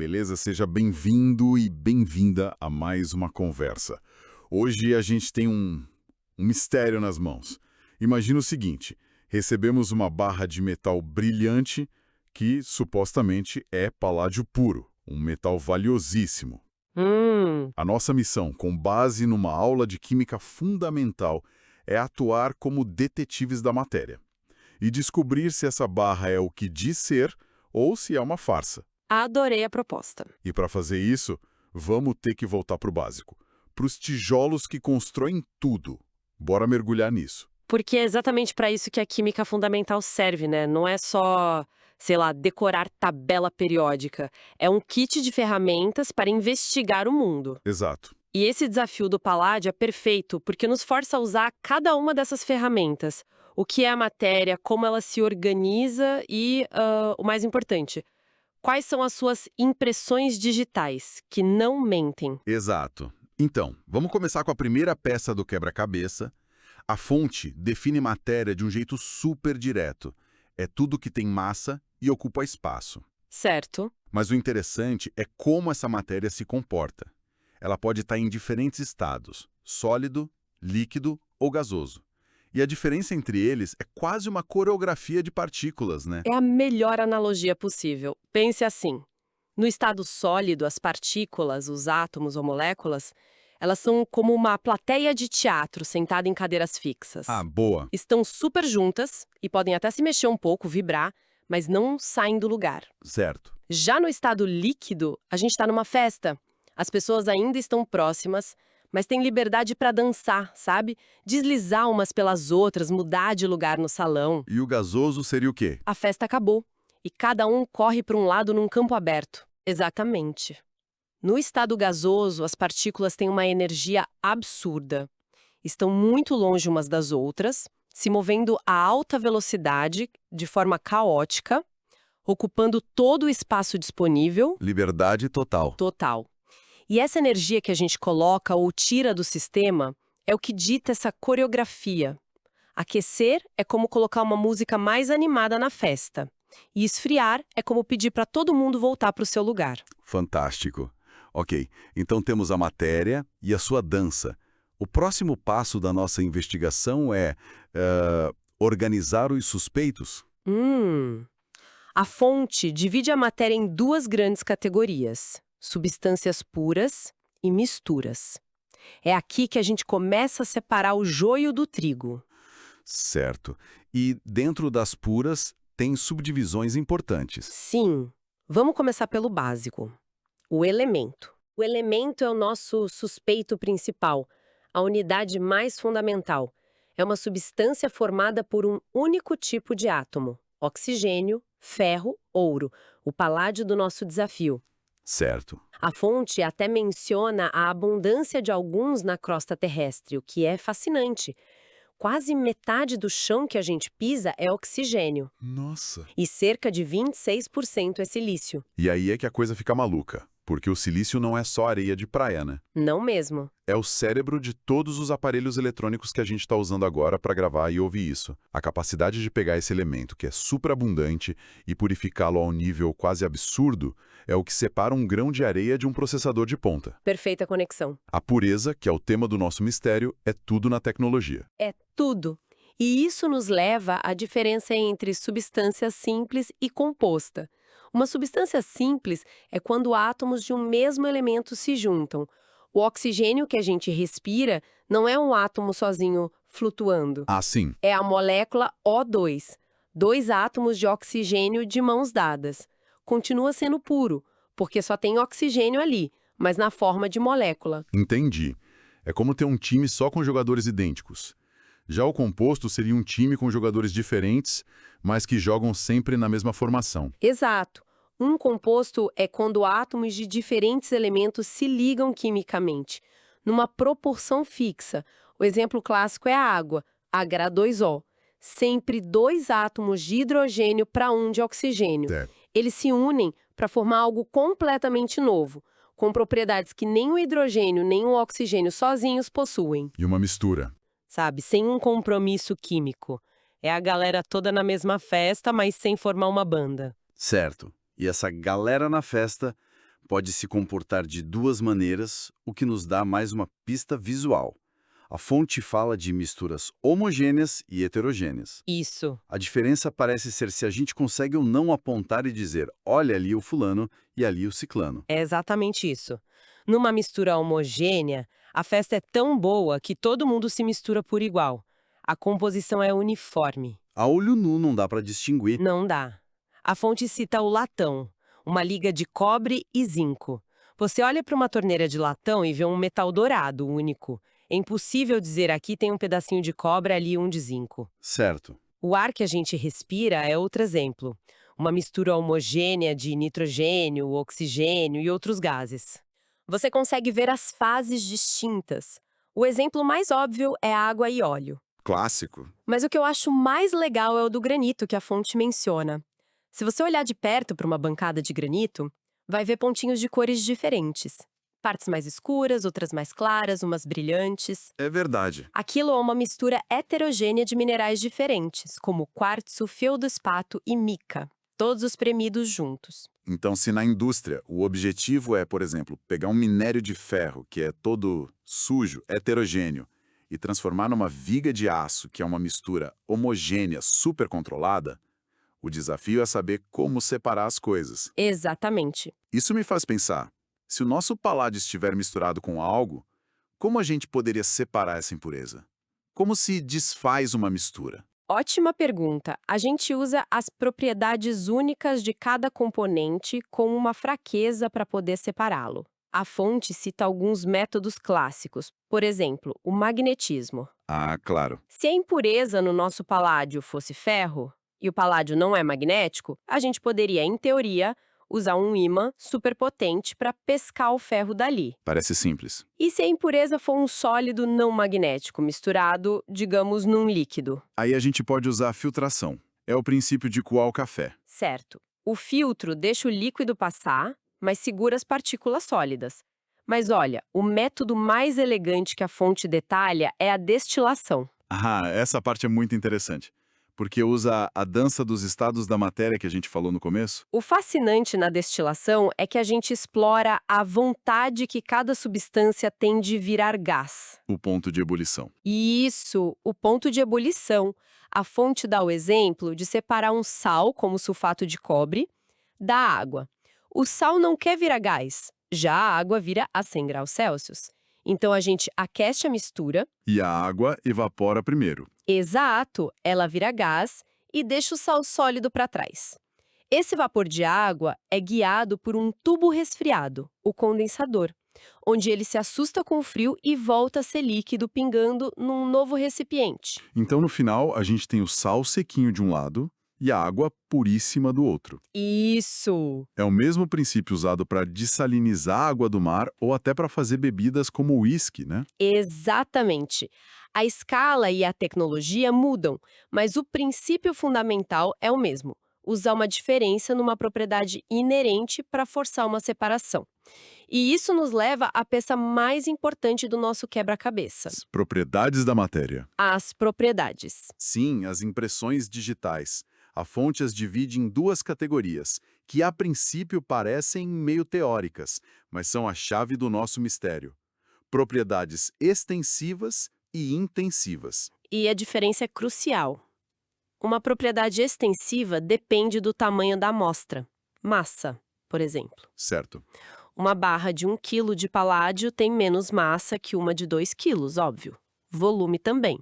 Beleza? Seja bem-vindo e bem-vinda a mais uma conversa. Hoje a gente tem um mistério nas mãos. Imagina o seguinte: recebemos uma barra de metal brilhante que supostamente é paládio puro, um metal valiosíssimo. Hum, A nossa missão, com base numa aula de química fundamental, é atuar como detetives da matéria e descobrir se essa barra é o que diz ser ou se é uma farsa. adorei a proposta. E para fazer isso, vamos ter que voltar para o básico, para os tijolos que constroem tudo. Bora mergulhar nisso. Porque é exatamente para isso que a química fundamental serve, né? Não é só, sei lá, decorar tabela periódica. É um kit de ferramentas para investigar o mundo. Exato. E esse desafio do Palladio é perfeito porque nos força a usar cada uma dessas ferramentas. O que é a matéria, como ela se organiza e, o mais importante, quais são as suas impressões digitais, que não mentem. Exato. Então, vamos começar com a primeira peça do quebra-cabeça. A fonte define matéria de um jeito super direto. É tudo que tem massa e ocupa espaço. Certo? Mas o interessante é como essa matéria se comporta. Ela pode estar em diferentes estados: sólido, líquido ou gasoso. E a diferença entre eles é quase uma coreografia de partículas, né? É a melhor analogia possível. Pense assim: no estado sólido, as partículas, os átomos ou moléculas, elas são como uma plateia de teatro sentada em cadeiras fixas. Ah, boa. Estão super juntas e podem até se mexer um pouco, vibrar, mas não saem do lugar. Certo. Já no estado líquido, a gente está numa festa. As pessoas ainda estão próximas, mas têm liberdade para dançar, sabe? Deslizar umas pelas outras, mudar de lugar no salão. E o gasoso seria o quê? A festa acabou e cada um corre para um lado num campo aberto. Exatamente. No estado gasoso, as partículas têm uma energia absurda. Estão muito longe umas das outras, se movendo a alta velocidade, de forma caótica, ocupando todo o espaço disponível, Liberdade total. total. E essa energia que a gente coloca ou tira do sistema é o que dita essa coreografia. Aquecer é como colocar uma música mais animada na festa. E esfriar é como pedir para todo mundo voltar para o seu lugar. Fantástico. Ok, então temos a matéria e a sua dança. O próximo passo da nossa investigação é organizar os suspeitos? A fonte divide a matéria em duas grandes categorias: substâncias puras e misturas. É aqui que a gente começa a separar o joio do trigo. Certo. E dentro das puras tem subdivisões importantes. Sim, vamos começar pelo básico. O elemento. O elemento é o nosso suspeito principal, a unidade mais fundamental. É uma substância formada por um único tipo de átomo: oxigênio, ferro, ouro, o paládio do nosso desafio. Certo. A fonte até menciona a abundância de alguns na crosta terrestre, o que é fascinante. Quase metade do chão que a gente pisa é oxigênio, Nossa. e cerca de 26% é silício. E aí é que a coisa fica maluca, porque o silício não é só areia de praia, né? Não mesmo. É o cérebro de todos os aparelhos eletrônicos que a gente está usando agora para gravar e ouvir isso. A capacidade de pegar esse elemento, que é superabundante, e purificá-lo a um nível quase absurdo, é o que separa um grão de areia de um processador de ponta. Perfeita conexão. A pureza, que é o tema do nosso mistério, é tudo na tecnologia. É tudo. E isso nos leva à diferença entre substância simples e composta. Uma substância simples é quando átomos de um mesmo elemento se juntam. O oxigênio que a gente respira não é um átomo sozinho flutuando. Ah, sim. É a molécula O2, dois átomos de oxigênio de mãos dadas. Continua sendo puro, porque só tem oxigênio ali, mas na forma de molécula. Entendi. É como ter um time só com jogadores idênticos. Já o composto seria um time com jogadores diferentes, mas que jogam sempre na mesma formação. Exato. Um composto é quando átomos de diferentes elementos se ligam quimicamente, numa proporção fixa. O exemplo clássico é a água, H2O. Sempre dois átomos de hidrogênio para um de oxigênio. Certo. Eles se unem para formar algo completamente novo, com propriedades que nem o hidrogênio nem o oxigênio sozinhos possuem, E uma mistura. sabe? Sem um compromisso químico. É a galera toda na mesma festa, mas sem formar uma banda. Certo. E essa galera na festa pode se comportar de duas maneiras, o que nos dá mais uma pista visual. A fonte fala de misturas homogêneas e heterogêneas. Isso. A diferença parece ser se a gente consegue ou não apontar e dizer, olha ali o fulano e ali o ciclano. É exatamente isso. Numa mistura homogênea, a festa é tão boa que todo mundo se mistura por igual. A composição é uniforme. A olho nu não dá para distinguir. Não dá. A fonte cita o latão, uma liga de cobre e zinco. Você olha para uma torneira de latão e vê um metal dourado único. É impossível dizer aqui tem um pedacinho de cobre ali um de zinco. Certo. O ar que a gente respira é outro exemplo. Uma mistura homogênea de nitrogênio, oxigênio e outros gases. Você consegue ver as fases distintas. O exemplo mais óbvio é água e óleo. Clássico. Mas o que eu acho mais legal é o do granito que a fonte menciona. Se você olhar de perto para uma bancada de granito, vai ver pontinhos de cores diferentes. Partes mais escuras, outras mais claras, umas brilhantes. É verdade. Aquilo é uma mistura heterogênea de minerais diferentes, como quartzo, feldespato e mica, todos espremidos juntos. Então, se na indústria o objetivo é, por exemplo, pegar um minério de ferro que é todo sujo, heterogêneo, e transformar numa viga de aço que é uma mistura homogênea, super controlada, o desafio é saber como separar as coisas. Exatamente. Isso me faz pensar, se o nosso paládio estiver misturado com algo, como a gente poderia separar essa impureza? Como se desfaz uma mistura? Ótima pergunta. A gente usa as propriedades únicas de cada componente com uma fraqueza para poder separá-lo. A fonte cita alguns métodos clássicos, por exemplo, o magnetismo. Ah, claro. Se a impureza no nosso paládio fosse ferro, e o paládio não é magnético, a gente poderia, em teoria, usar um ímã superpotente para pescar o ferro dali. Parece simples. E se a impureza for um sólido não magnético misturado, digamos, num líquido? Aí a gente pode usar a filtração. É o princípio de coar o café. Certo. O filtro deixa o líquido passar, mas segura as partículas sólidas. Mas olha, o método mais elegante que a fonte detalha é a destilação. Ah, essa parte é muito interessante. Porque usa a dança dos estados da matéria que a gente falou no começo. O fascinante na destilação é que a gente explora a vontade que cada substância tem de virar gás. O ponto de ebulição. Isso, o ponto de ebulição. A fonte dá o exemplo de separar um sal, como sulfato de cobre, da água. O sal não quer virar gás, já a água vira a 100 graus Celsius. Então a gente aquece a mistura. E a água evapora primeiro. Exato, ela vira gás e deixa o sal sólido para trás. Esse vapor de água é guiado por um tubo resfriado, o condensador, onde ele se assusta com o frio e volta a ser líquido pingando num novo recipiente. Então, no final, a gente tem o sal sequinho de um lado e a água puríssima do outro. Isso! É o mesmo princípio usado para dessalinizar a água do mar ou até para fazer bebidas como o uísque, né? Exatamente. A escala e a tecnologia mudam, mas o princípio fundamental é o mesmo: usar uma diferença numa propriedade inerente para forçar uma separação. E isso nos leva à peça mais importante do nosso quebra-cabeça: As propriedades da matéria. as propriedades. Sim, as impressões digitais. A fonte as divide em duas categorias, que a princípio parecem meio teóricas, mas são a chave do nosso mistério. Propriedades extensivas e intensivas. E a diferença é crucial. Uma propriedade extensiva depende do tamanho da amostra. Massa, por exemplo. Certo. Uma barra de 1 kg de paládio tem menos massa que uma de 2 quilos, óbvio. Volume também.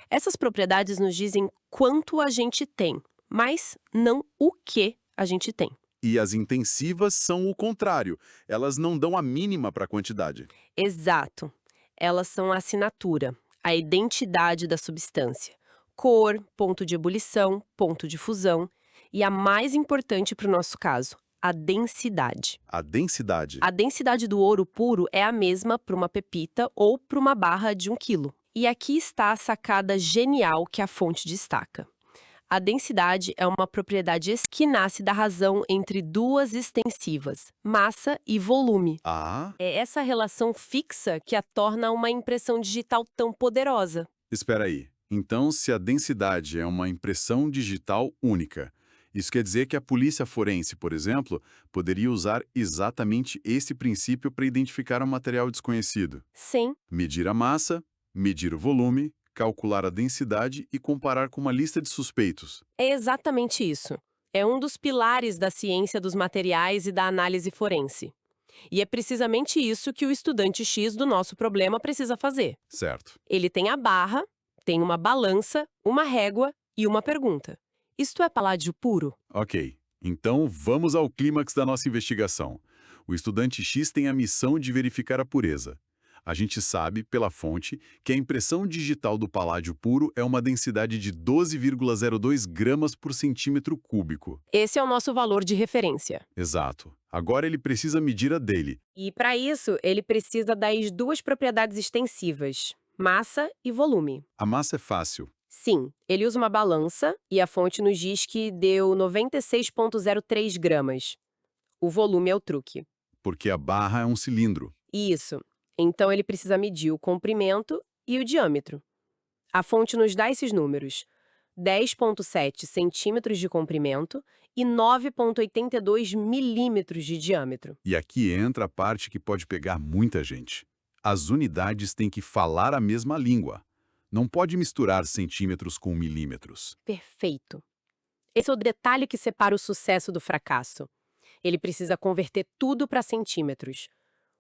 Essas propriedades nos dizem quanto a gente tem, mas não o que a gente tem. E as intensivas são o contrário. Elas não dão a mínima para a quantidade. Exato. Elas são a assinatura, a identidade da substância. Cor, ponto de ebulição, ponto de fusão e a mais importante para o nosso caso, a densidade. A densidade. A densidade do ouro puro é a mesma para uma pepita ou para uma barra de 1 quilo. E aqui está a sacada genial que a fonte destaca. A densidade é uma propriedade que nasce da razão entre duas extensivas, massa e volume. Ah, É essa relação fixa que a torna uma impressão digital tão poderosa. espera aí. Então, se a densidade é uma impressão digital única Isso quer dizer que a polícia forense, por exemplo, poderia usar exatamente esse princípio para identificar um material desconhecido. Sim, Medir a massa, medir o volume, calcular a densidade e comparar com uma lista de suspeitos. é exatamente isso. É um dos pilares da ciência dos materiais e da análise forense. E é precisamente isso que o estudante X do nosso problema precisa fazer. Certo. Ele tem a barra, tem uma balança, uma régua e uma pergunta. Isto é paládio puro? Ok. Então, vamos ao clímax da nossa investigação. O estudante X tem a missão de verificar a pureza. A gente sabe, pela fonte, que a impressão digital do paládio puro é uma densidade de 12,02 gramas por centímetro cúbico. Esse é o nosso valor de referência. Exato. Agora ele precisa medir a dele. E para isso, ele precisa das duas propriedades extensivas, massa e volume. A massa é fácil. Sim, ele usa uma balança e a fonte nos diz que deu 96,03 gramas. O volume é o truque. Porque a barra é um cilindro. Isso. Então ele precisa medir o comprimento e o diâmetro. A fonte nos dá esses números: 10,7 centímetros de comprimento e 9,82 milímetros de diâmetro. E aqui entra a parte que pode pegar muita gente. As unidades têm que falar a mesma língua. Não pode misturar centímetros com milímetros. Perfeito. Esse é o detalhe que separa o sucesso do fracasso. Ele precisa converter tudo para centímetros.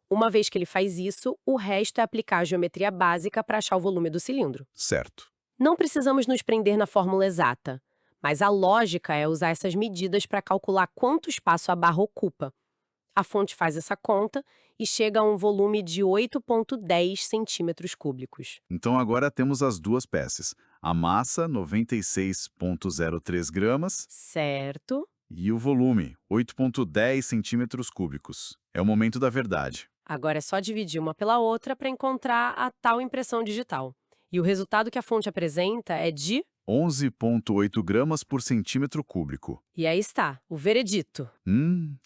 Uma vez que ele faz isso, o resto é aplicar a geometria básica para achar o volume do cilindro. Certo. Não precisamos nos prender na fórmula exata, mas a lógica é usar essas medidas para calcular quanto espaço a barra ocupa. A fonte faz essa conta e chega a um volume de 8,10 centímetros cúbicos. Então agora temos as duas peças. A massa, 96,03 gramas, Certo? e o volume, 8,10 centímetros cúbicos. É o momento da verdade. Agora é só dividir uma pela outra para encontrar a tal impressão digital. E o resultado que a fonte apresenta é de... 11,8 gramas por centímetro cúbico. E aí está, o veredito.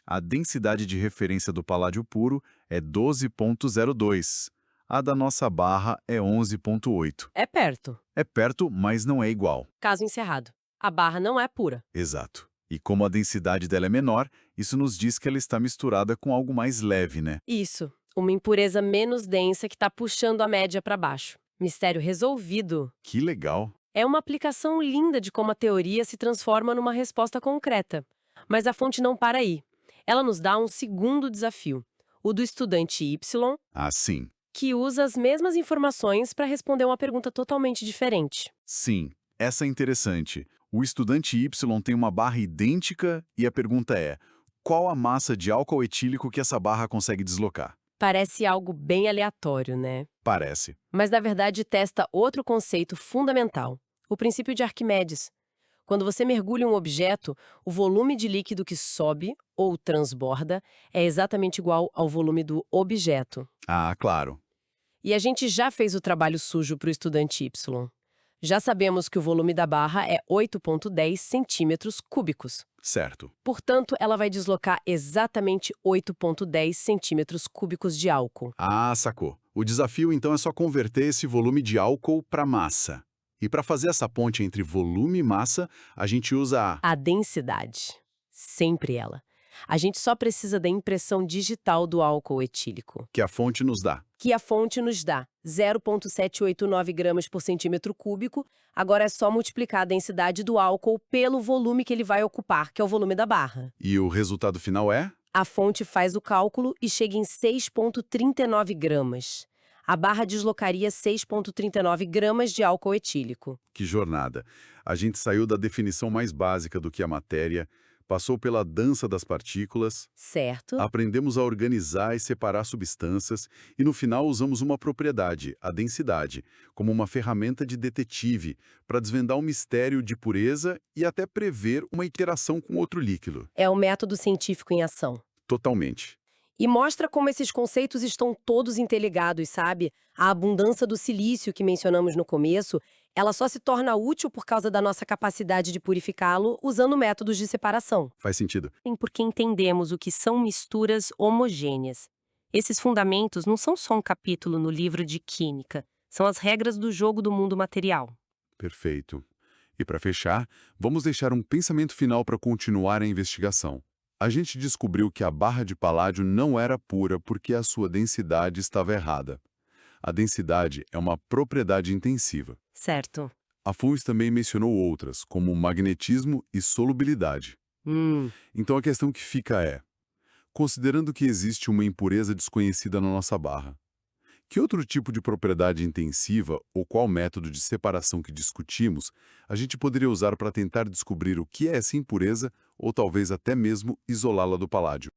A densidade de referência do paládio puro é 12,02. A da nossa barra é 11,8. É perto. É perto, mas não é igual. Caso encerrado. A barra não é pura. Exato. E como a densidade dela é menor, isso nos diz que ela está misturada com algo mais leve, né? Isso, uma impureza menos densa que está puxando a média para baixo. Mistério resolvido. Que legal. É uma aplicação linda de como a teoria se transforma numa resposta concreta. Mas a fonte não para aí. Ela nos dá um segundo desafio, o do estudante Y, Ah, sim. que usa as mesmas informações para responder uma pergunta totalmente diferente. Sim, essa é interessante. O estudante Y tem uma barra idêntica e a pergunta é: qual a massa de álcool etílico que essa barra consegue deslocar? Parece algo bem aleatório, né? Parece. Mas, na verdade, testa outro conceito fundamental, o princípio de Arquimedes. Quando você mergulha um objeto, o volume de líquido que sobe ou transborda é exatamente igual ao volume do objeto. Ah, claro. E a gente já fez o trabalho sujo para o estudante Y. Já sabemos que o volume da barra é 8,10 centímetros cúbicos. Certo. Portanto, ela vai deslocar exatamente 8,10 centímetros cúbicos de álcool. Ah, sacou. O desafio, então, é só converter esse volume de álcool para massa. E para fazer essa ponte entre volume e massa, a gente usa A densidade. Sempre ela. A gente só precisa da impressão digital do álcool etílico, que a fonte nos dá. que a fonte nos dá 0,789 gramas por centímetro cúbico. Agora é só multiplicar a densidade do álcool pelo volume que ele vai ocupar, que é o volume da barra. E o resultado final é? A fonte faz o cálculo e chega em 6,39 gramas. A barra deslocaria 6,39 gramas de álcool etílico. Que jornada! A gente saiu da definição mais básica do que a matéria, passou pela dança das partículas, Certo? aprendemos a organizar e separar substâncias e no final usamos uma propriedade, a densidade, como uma ferramenta de detetive para desvendar um mistério de pureza e até prever uma interação com outro líquido. É o método científico em ação. Totalmente. E mostra como esses conceitos estão todos interligados, sabe? A abundância do silício que mencionamos no começo, ela só se torna útil por causa da nossa capacidade de purificá-lo usando métodos de separação. Faz sentido. Porque entendemos o que são misturas homogêneas. Esses fundamentos não são só um capítulo no livro de química, são as regras do jogo do mundo material. Perfeito. E para fechar, vamos deixar um pensamento final para continuar a investigação. A gente descobriu que a barra de paládio não era pura porque a sua densidade estava errada. A densidade é uma propriedade intensiva. Certo. A Fons também mencionou outras, como magnetismo e solubilidade. Então a questão que fica é, considerando que existe uma impureza desconhecida na nossa barra, que outro tipo de propriedade intensiva ou qual método de separação que discutimos a gente poderia usar para tentar descobrir o que é essa impureza ou talvez até mesmo isolá-la do paládio?